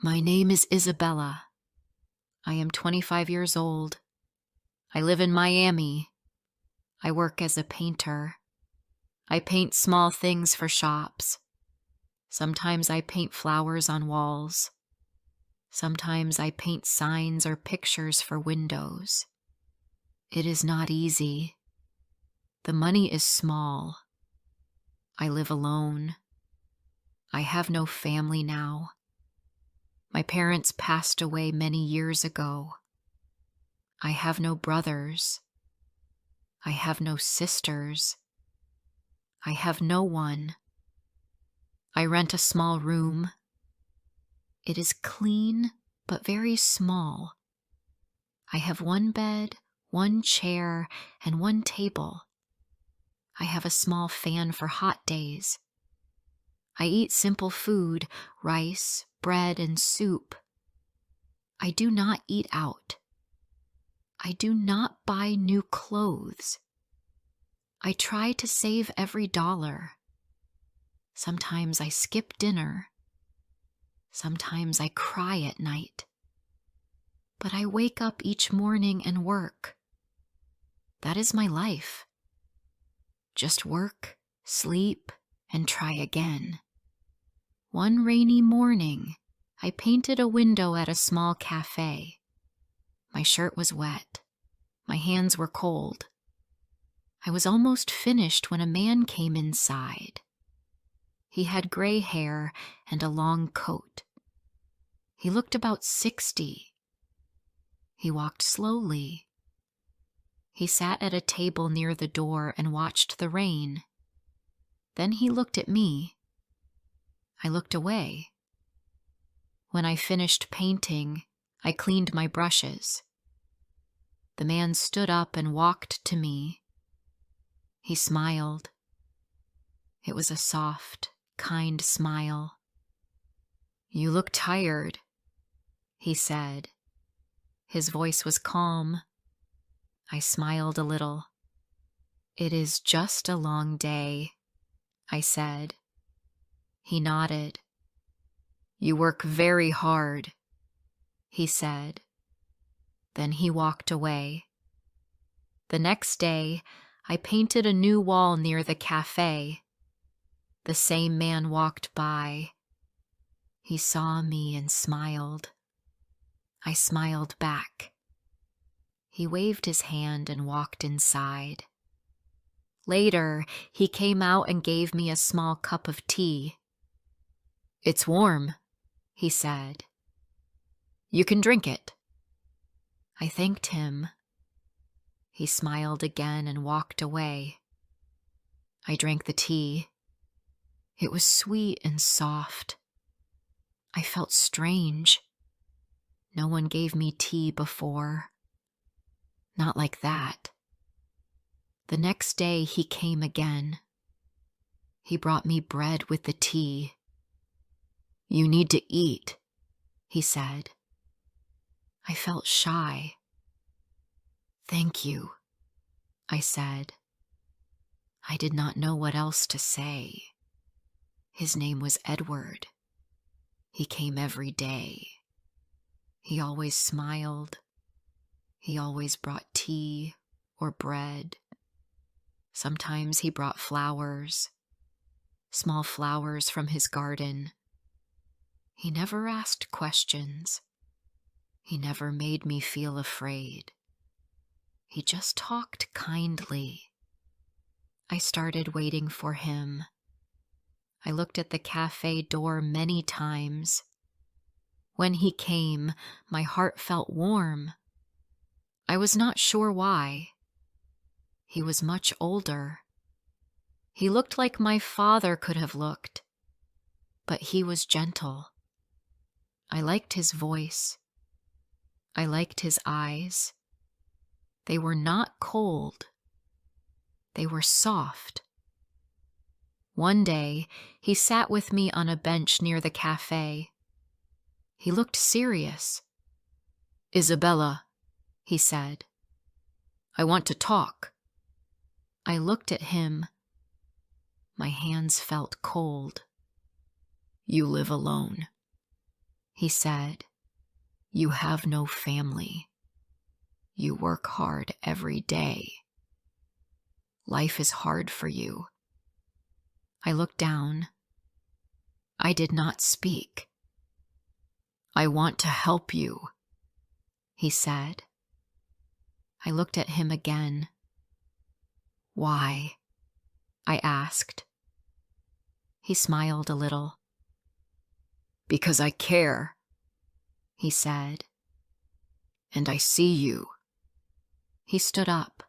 My name is Isabella. I am 25 years old. I live in Miami. I work as a painter. I paint small things for shops. Sometimes I paint flowers on walls. Sometimes I paint signs or pictures for windows. It is not easy. The money is small. I live alone. I have no family now. My parents passed away many years ago. I have no brothers. I have no sisters. I have no one. I rent a small room. It is clean, but very small. I have one bed, one chair, and one table. I have a small fan for hot days. I eat simple food, rice, bread, and soup. I do not eat out. I do not buy new clothes. I try to save every dollar. Sometimes I skip dinner. Sometimes I cry at night. But I wake up each morning and work. That is my life. Just work, sleep, and try again. One rainy morning, I painted a window at a small cafe. My shirt was wet. My hands were cold. I was almost finished when a man came inside. He had gray hair and a long coat. He looked about 60. He walked slowly. He sat at a table near the door and watched the rain. Then he looked at me. I looked away. When I finished painting, I cleaned my brushes. The man stood up and walked to me. He smiled. It was a soft, kind smile. "You look tired," he said. His voice was calm. I smiled a little. "It is just a long day," I said. He nodded. "You work very hard," he said. Then he walked away. The next day, I painted a new wall near the cafe. The same man walked by. He saw me and smiled. I smiled back. He waved his hand and walked inside. Later, he came out and gave me a small cup of tea. "It's warm," he said. "You can drink it." I thanked him. He smiled again and walked away. I drank the tea. It was sweet and soft. I felt strange. No one gave me tea before. Not like that. The next day he came again. He brought me bread with the tea. "You need to eat," he said. I felt shy. "Thank you," I said. I did not know what else to say. His name was Edward. He came every day. He always smiled. He always brought tea or bread. Sometimes he brought flowers, small flowers from his garden. He never asked questions. He never made me feel afraid. He just talked kindly. I started waiting for him. I looked at the cafe door many times. When he came, my heart felt warm. I was not sure why. He was much older. He looked like my father could have looked, but he was gentle. I liked his voice. I liked his eyes. They were not cold. They were soft. One day, he sat with me on a bench near the cafe. He looked serious. "Isabella," he said, "I want to talk." I looked at him. My hands felt cold. "You live alone." He said, "You have no family. You work hard every day. Life is hard for you." I looked down. I did not speak. "I want to help you," he said. I looked at him again. "Why?" I asked. He smiled a little. "Because I care," he said. "And I see you." He stood up.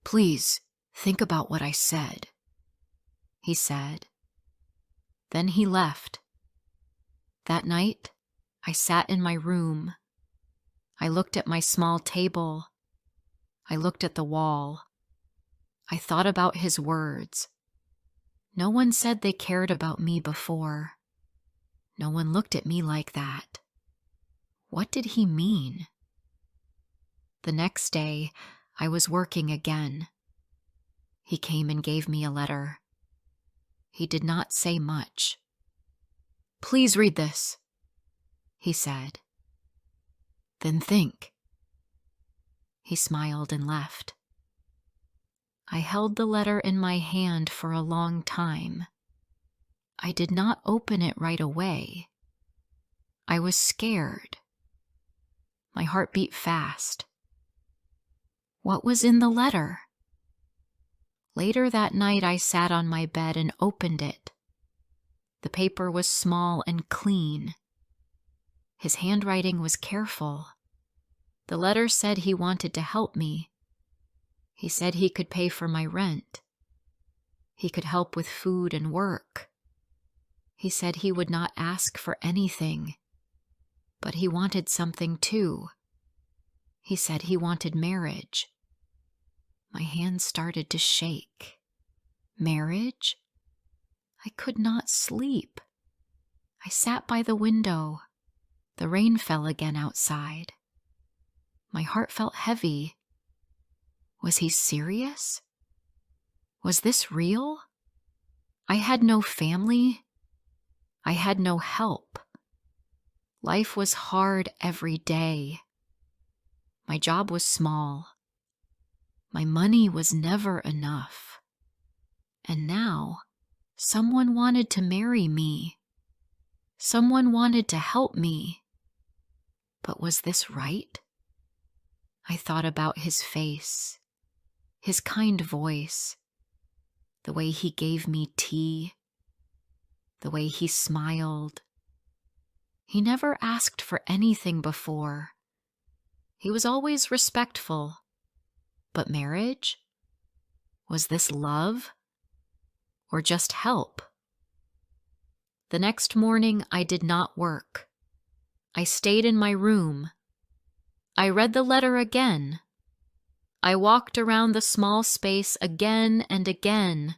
"Please, think about what I said," he said. Then he left. That night, I sat in my room. I looked at my small table. I looked at the wall. I thought about his words. No one said they cared about me before. No one looked at me like that. What did he mean? The next day, I was working again. He came and gave me a letter. He did not say much. "Please read this," he said. "Then think." He smiled and left. I held the letter in my hand for a long time. I did not open it right away. I was scared. My heart beat fast. What was in the letter? Later that night, I sat on my bed and opened it. The paper was small and clean. His handwriting was careful. The letter said he wanted to help me. He said he could pay for my rent. He could help with food and work. He said he would not ask for anything, but he wanted something too. He said he wanted marriage. My hands started to shake. Marriage? I could not sleep. I sat by the window. The rain fell again outside. My heart felt heavy. Was he serious? Was this real? I had no family. I had no help. Life was hard every day. My job was small. My money was never enough. And now, someone wanted to marry me. Someone wanted to help me. But was this right? I thought about his face, his kind voice, the way he gave me tea, the way he smiled. He never asked for anything before. He was always respectful. But marriage? Was this love? Or just help? The next morning, I did not work. I stayed in my room. I read the letter again. I walked around the small space again and again.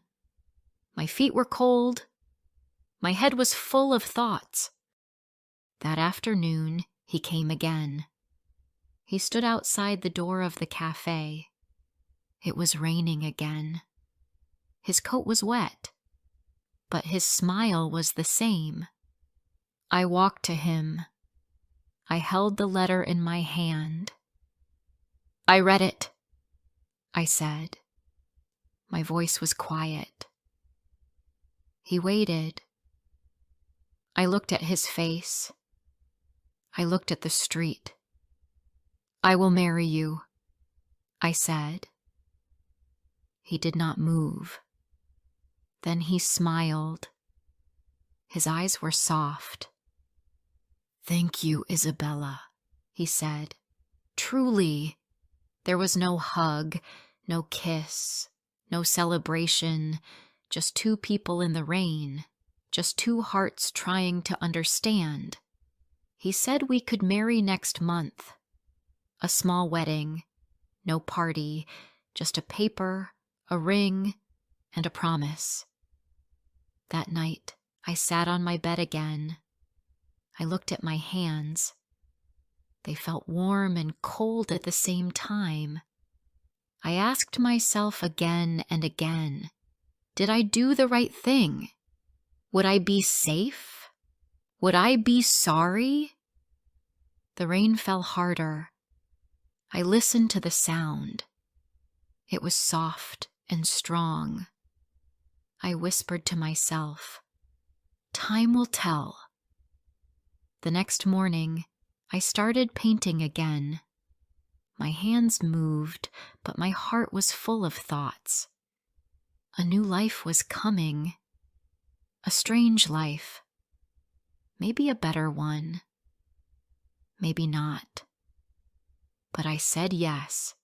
My feet were cold. My head was full of thoughts. That afternoon, he came again. He stood outside the door of the cafe. It was raining again. His coat was wet, but his smile was the same. I walked to him. I held the letter in my hand. "I read it," I said. My voice was quiet. He waited. I looked at his face. I looked at the street. "I will marry you," I said. He did not move. Then he smiled. His eyes were soft. "Thank you, Isabella," he said. Truly. There was no hug, no kiss, no celebration, just two people in the rain, just two hearts trying to understand. He said we could marry next month. A small wedding, no party, just a paper, a ring, and a promise. That night, I sat on my bed again. I looked at my hands. They felt warm and cold at the same time. I asked myself again and again, did I do the right thing? Would I be safe? Would I be sorry? The rain fell harder. I listened to the sound. It was soft and strong. I whispered to myself, "Time will tell." The next morning, I started painting again. My hands moved, but my heart was full of thoughts. A new life was coming. A strange life. Maybe a better one. Maybe not. But I said yes.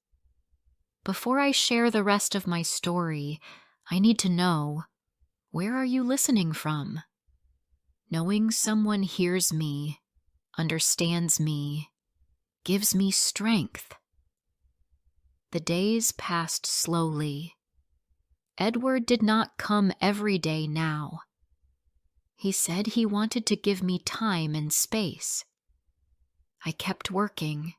Before I share the rest of my story, I need to know, where are you listening from? Knowing someone hears me, understands me, gives me strength. The days passed slowly. Edward did not come every day now. He said he wanted to give me time and space. I kept working.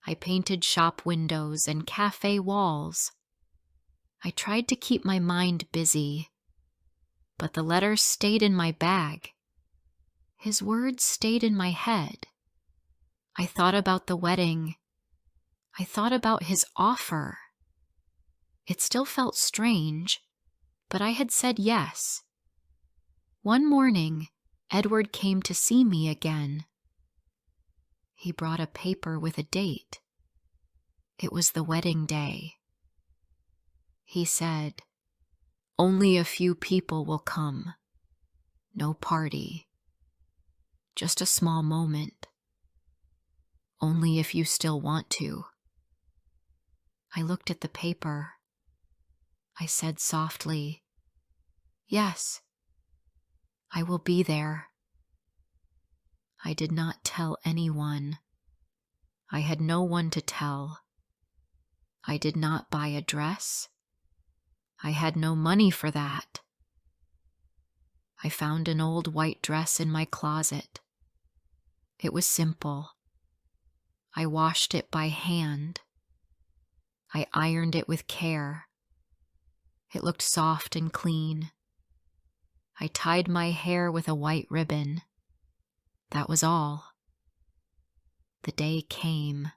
I painted shop windows and cafe walls. I tried to keep my mind busy, but the letters stayed in my bag. His words stayed in my head. I thought about the wedding. I thought about his offer. It still felt strange, but I had said yes. One morning, Edward came to see me again. He brought a paper with a date. It was the wedding day. He said, "Only a few people will come. No party. Just a small moment. Only if you still want to." I looked at the paper. I said softly, "Yes, I will be there." I did not tell anyone. I had no one to tell. I did not buy a dress. I had no money for that. I found an old white dress in my closet. It was simple. I washed it by hand. I ironed it with care. It looked soft and clean. I tied my hair with a white ribbon. That was all. The day came.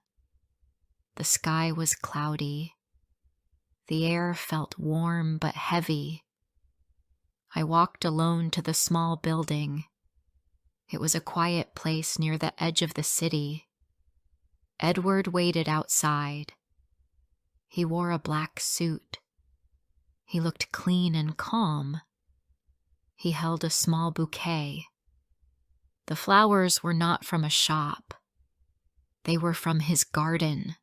The sky was cloudy. The air felt warm but heavy. I walked alone to the small building. It was a quiet place near the edge of the city. Edward waited outside. He wore a black suit. He looked clean and calm. He held a small bouquet. The flowers were not from a shop. They were from his garden.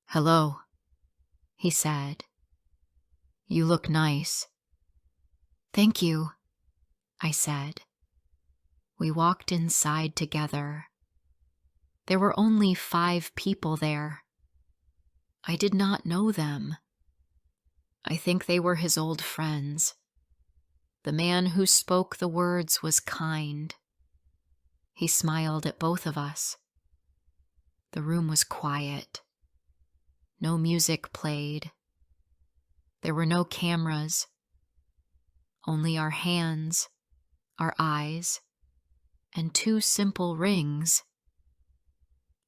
"Hello," he said. "You look nice." "Thank you," I said. We walked inside together. There were only 5 people there. I did not know them. I think they were his old friends. The man who spoke the words was kind. He smiled at both of us. The room was quiet. No music played. There were no cameras. Only our hands, our eyes, and 2 simple rings.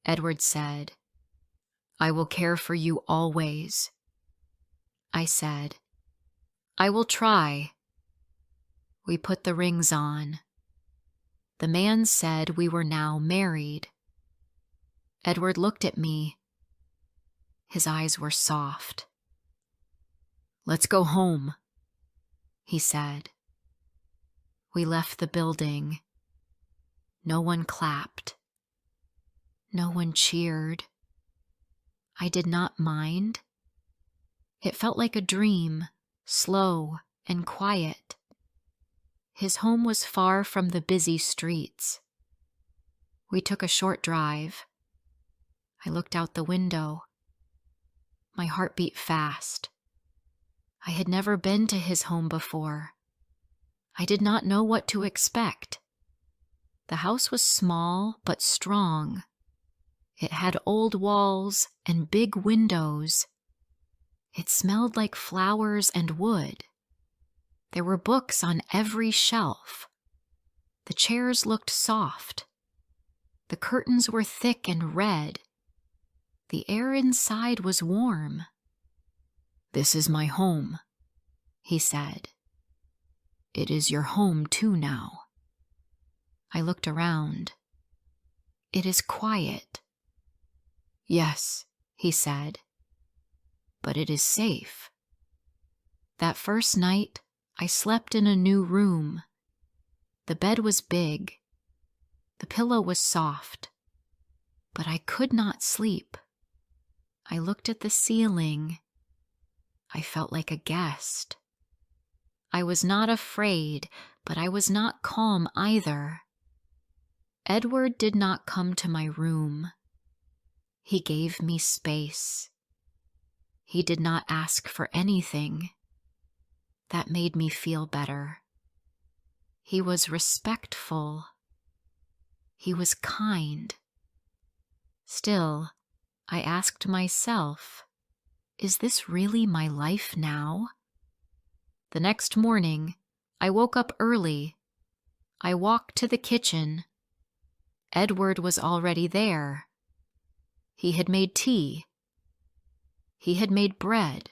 Edward said, "I will care for you always." I said, "I will try." We put the rings on. The man said we were now married. Edward looked at me. His eyes were soft. "Let's go home," he said. We left the building. No one clapped. No one cheered. I did not mind. It felt like a dream, slow and quiet. His home was far from the busy streets. We took a short drive. I looked out the window. My heart beat fast. I had never been to his home before. I did not know what to expect. The house was small but strong. It had old walls and big windows. It smelled like flowers and wood. There were books on every shelf. The chairs looked soft. The curtains were thick and red. The air inside was warm. "This is my home," he said. "It is your home too now." I looked around. "It is quiet." "Yes," he said, "but it is safe." That first night, I slept in a new room. The bed was big. The pillow was soft. But I could not sleep. I looked at the ceiling. I felt like a guest. I was not afraid, but I was not calm either. Edward did not come to my room. He gave me space. He did not ask for anything. That made me feel better. He was respectful. He was kind. Still, I asked myself, is this really my life now? The next morning, I woke up early. I walked to the kitchen. Edward was already there. He had made tea. He had made bread.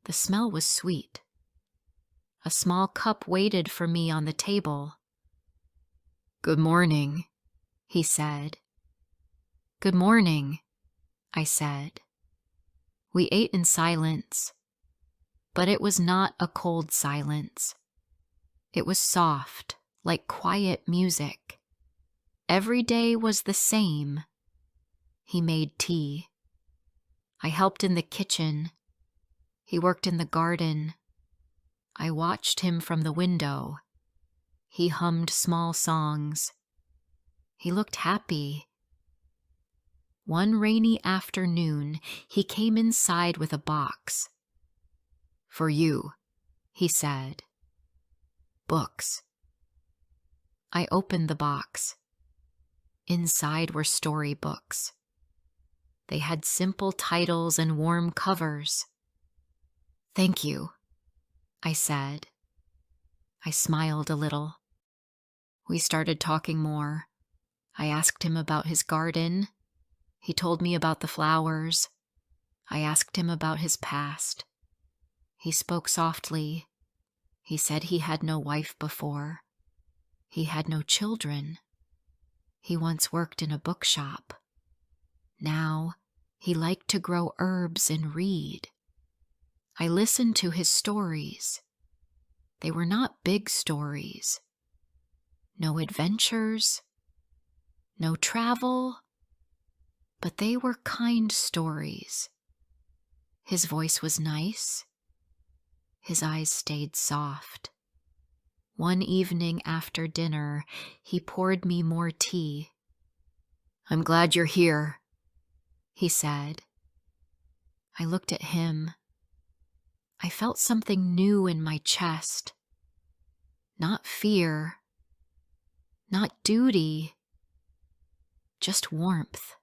The smell was sweet. A small cup waited for me on the table. "Good morning," he said. "Good morning," I said. We ate in silence, but it was not a cold silence. It was soft, like quiet music. Every day was the same. He made tea. I helped in the kitchen. He worked in the garden. I watched him from the window. He hummed small songs. He looked happy. One rainy afternoon, he came inside with a box. "For you," he said. "Books." I opened the box. Inside were storybooks. They had simple titles and warm covers. "Thank you," I said. I smiled a little. We started talking more. I asked him about his garden. He told me about the flowers. I asked him about his past. He spoke softly. He said he had no wife before. He had no children. He once worked in a bookshop. Now, he liked to grow herbs and read. I listened to his stories. They were not big stories. No adventures, no travel, but they were kind stories. His voice was nice. His eyes stayed soft. One evening after dinner, he poured me more tea. "I'm glad you're here," he said. I looked at him. I felt something new in my chest. Not fear, not duty, just warmth.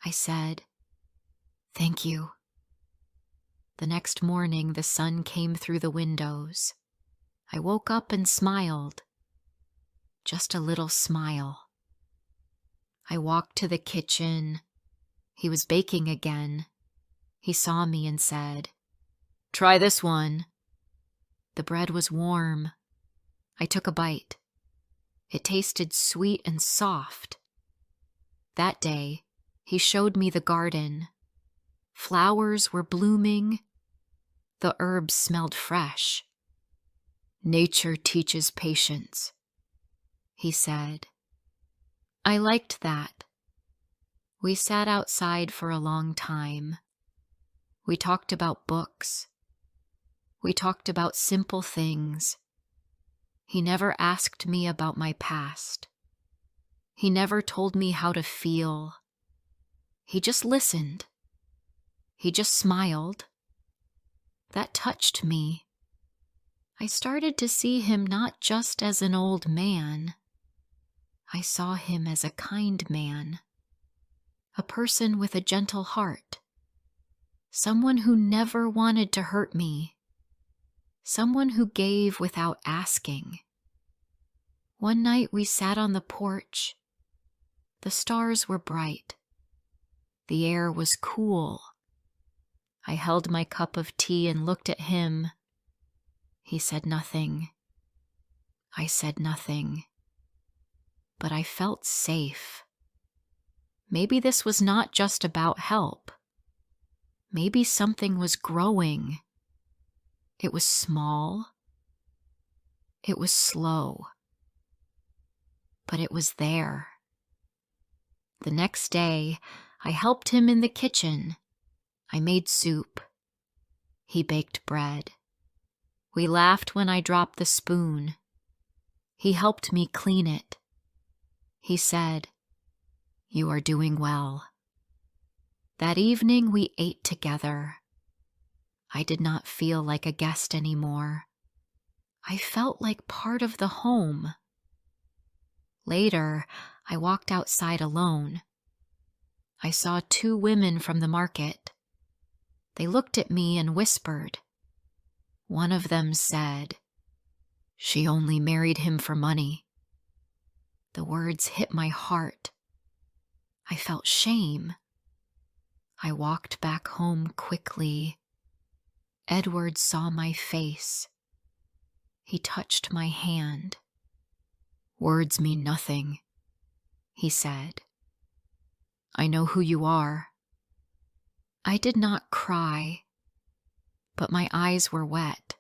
I said, "Thank you." The next morning, the sun came through the windows. I woke up and smiled. Just a little smile. I walked to the kitchen. He was baking again. He saw me and said, "Try this one." The bread was warm. I took a bite. It tasted sweet and soft. That day, he showed me the garden. Flowers were blooming. The herbs smelled fresh. "Nature teaches patience," he said. I liked that. We sat outside for a long time. We talked about books. We talked about simple things. He never asked me about my past. He never told me how to feel. He just listened. He just smiled. That touched me. I started to see him not just as an old man. I saw him as a kind man, a person with a gentle heart, someone who never wanted to hurt me, someone who gave without asking. One night we sat on the porch. The stars were bright. The air was cool. I held my cup of tea and looked at him. He said nothing. I said nothing. But I felt safe. Maybe this was not just about help. Maybe something was growing. It was small. It was slow. But it was there. The next day, I helped him in the kitchen. I made soup. He baked bread. We laughed when I dropped the spoon. He helped me clean it. He said, "You are doing well." That evening we ate together. I did not feel like a guest anymore. I felt like part of the home. Later, I walked outside alone. I saw two women from the market. They looked at me and whispered. One of them said, "She only married him for money." The words hit my heart. I felt shame. I walked back home quickly. Edward saw my face. He touched my hand. "Words mean nothing," he said. "I know who you are." I did not cry, but my eyes were wet.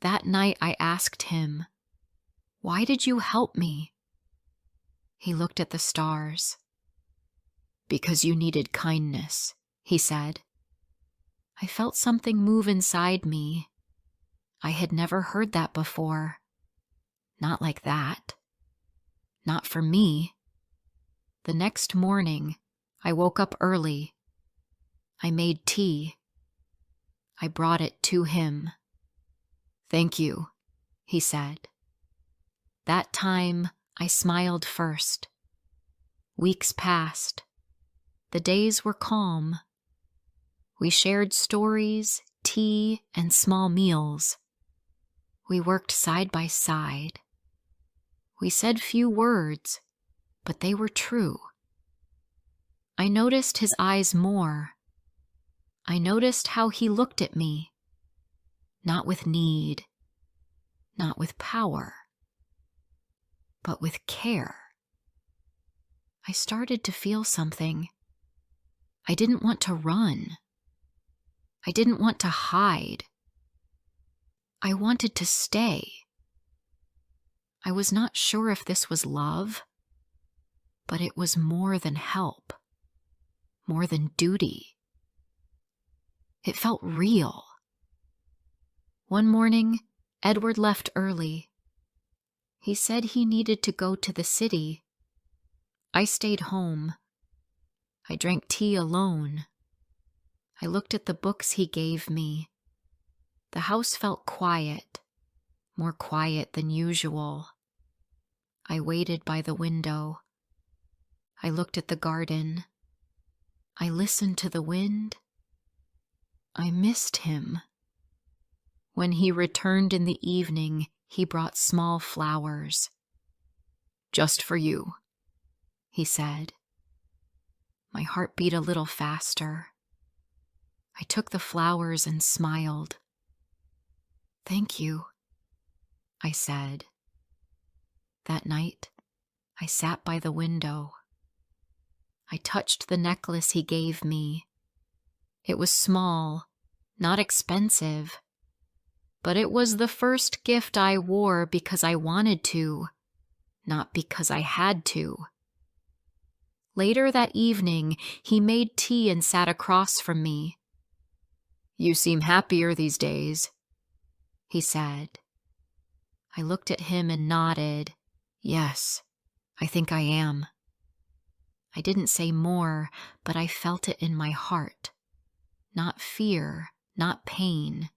That night I asked him, "Why did you help me?" He looked at the stars. "Because you needed kindness," he said. I felt something move inside me. I had never heard that before. Not like that. Not for me. The next morning, I woke up early. I made tea. I brought it to him. "Thank you," he said. That time, I smiled first. Weeks passed. The days were calm. We shared stories, tea, and small meals. We worked side by side. We said few words, but they were true. I noticed his eyes more. I noticed how he looked at me. Not with need, not with power, but with care. I started to feel something. I didn't want to run. I didn't want to hide. I wanted to stay. I was not sure if this was love, but it was more than help, more than duty. It felt real. One morning, Edward left early. He said he needed to go to the city. I stayed home. I drank tea alone. I looked at the books he gave me. The house felt quiet, more quiet than usual. I waited by the window. I looked at the garden. I listened to the wind. I missed him. When he returned in the evening, he brought small flowers. "Just for you," he said. My heart beat a little faster. I took the flowers and smiled. "Thank you," I said. That night, I sat by the window. I touched the necklace he gave me. It was small, not expensive, but it was the first gift I wore because I wanted to, not because I had to. Later that evening, he made tea and sat across from me. "You seem happier these days," he said. I looked at him and nodded. "Yes, I think I am." I didn't say more, but I felt it in my heart. Not fear, not pain,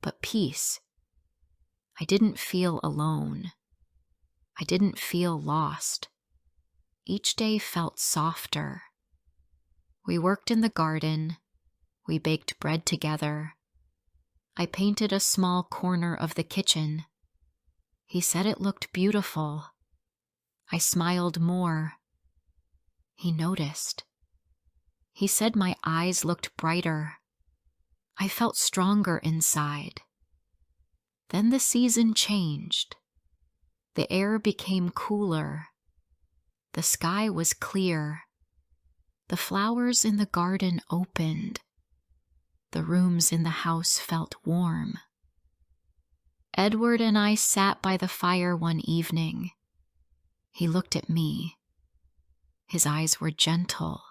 but peace. I didn't feel alone. I didn't feel lost. Each day felt softer. We worked in the garden. We baked bread together. I painted a small corner of the kitchen. He said it looked beautiful. I smiled more. He noticed. He said my eyes looked brighter. I felt stronger inside. Then the season changed. The air became cooler. The sky was clear. The flowers in the garden opened. The rooms in the house felt warm. Edward and I sat by the fire one evening. He looked at me. His eyes were gentle.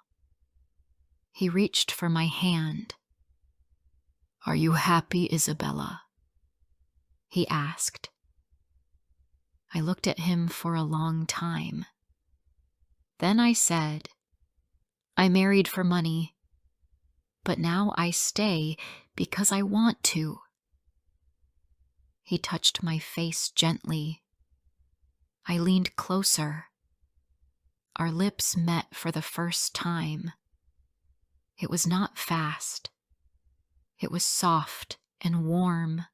He reached for my hand. "Are you happy, Isabella?" he asked. I looked at him for a long time. Then I said, "I married for money, but now I stay because I want to." He touched my face gently. I leaned closer. Our lips met for the first time. It was not fast. It was soft and warm.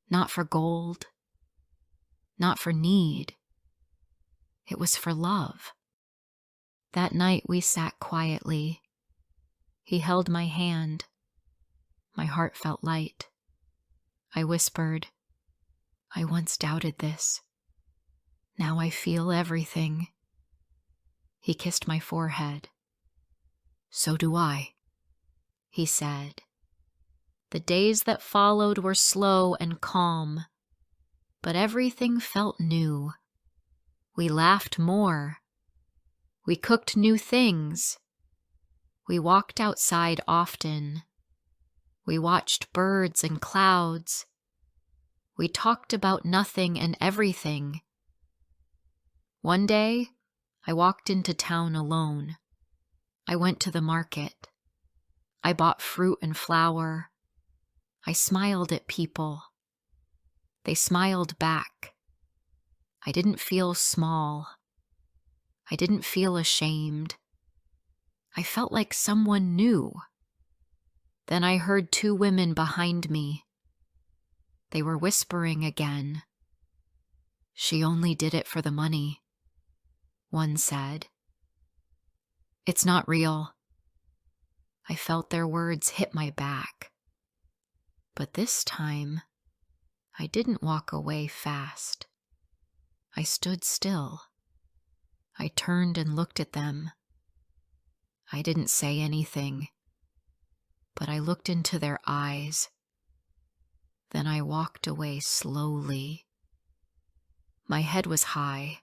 Not for gold. Not for need. It was for love. That night we sat quietly. He held my hand. My heart felt light. I whispered, "I once doubted this. Now I feel everything." He kissed my forehead. "So do I," he said. The days that followed were slow and calm, but everything felt new. We laughed more. We cooked new things. We walked outside often. We watched birds and clouds. We talked about nothing and everything. One day, I walked into town alone. I went to the market. I bought fruit and flour. I smiled at people. They smiled back. I didn't feel small. I didn't feel ashamed. I felt like someone new. Then I heard two women behind me. They were whispering again. "She only did it for the money," one said. "It's not real." I felt their words hit my back. But this time, I didn't walk away fast. I stood still. I turned and looked at them. I didn't say anything, but I looked into their eyes. Then I walked away slowly. My head was high.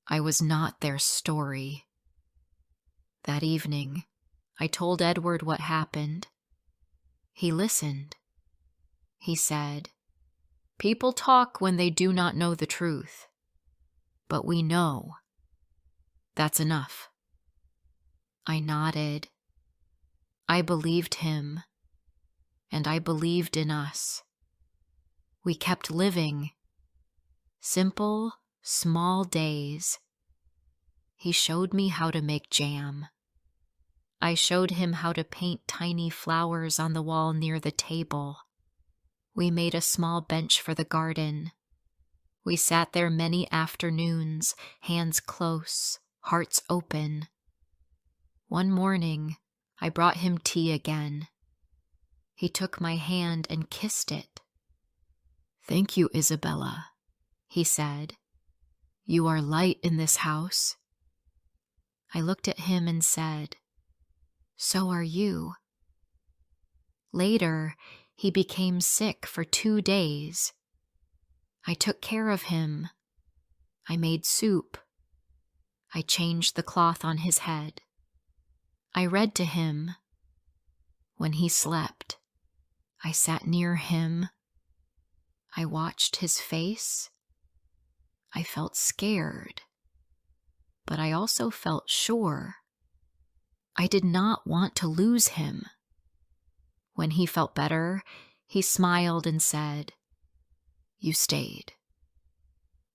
I was not their story. That evening, I told Edward what happened. He listened. He said, "People talk when they do not know the truth. But we know. That's enough." I nodded. I believed him, and I believed in us. We kept living. Simple, small days. He showed me how to make jam. I showed him how to paint tiny flowers on the wall near the table. We made a small bench for the garden. We sat there many afternoons, hands close, hearts open. One morning, I brought him tea again. He took my hand and kissed it. "Thank you, Isabella," he said. "You are light in this house." I looked at him and said, "So are you." Later, he became sick for 2 days. I took care of him. I made soup. I changed the cloth on his head. I read to him. When he slept, I sat near him. I watched his face. I felt scared, but I also felt sure. I did not want to lose him. When he felt better, he smiled and said, "You stayed."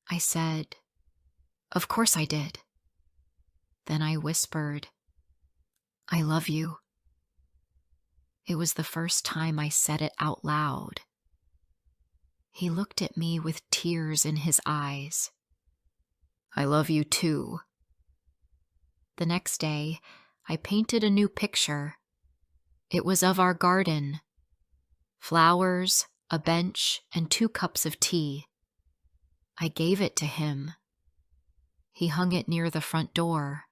I said, "Of course I did." Then I whispered, "I love you." It was the first time I said it out loud. He looked at me with tears in his eyes. I love you too. The next day, I painted a new picture. It was of our garden. Flowers, a bench, and 2 cups of tea. I gave it to him. He hung it near the front door.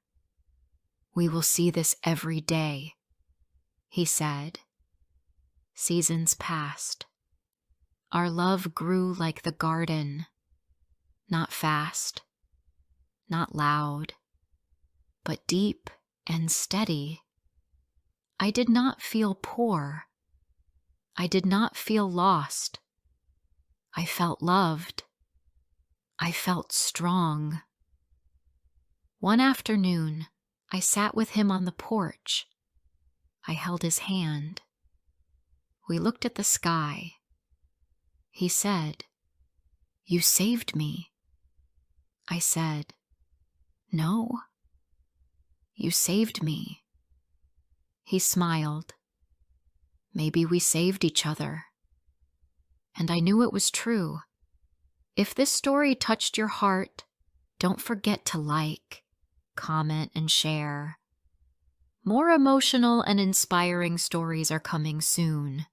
We will see this every day, he said. Seasons passed. Our love grew like the garden, not fast, not loud, but deep and steady. I did not feel poor. I did not feel lost. I felt loved. I felt strong. One afternoon, I sat with him on the porch. I held his hand. We looked at the sky. He said, "You saved me." I said, "No, you saved me." He smiled. Maybe we saved each other. And I knew it was true. If this story touched your heart, don't forget to like, comment, and share. More emotional and inspiring stories are coming soon.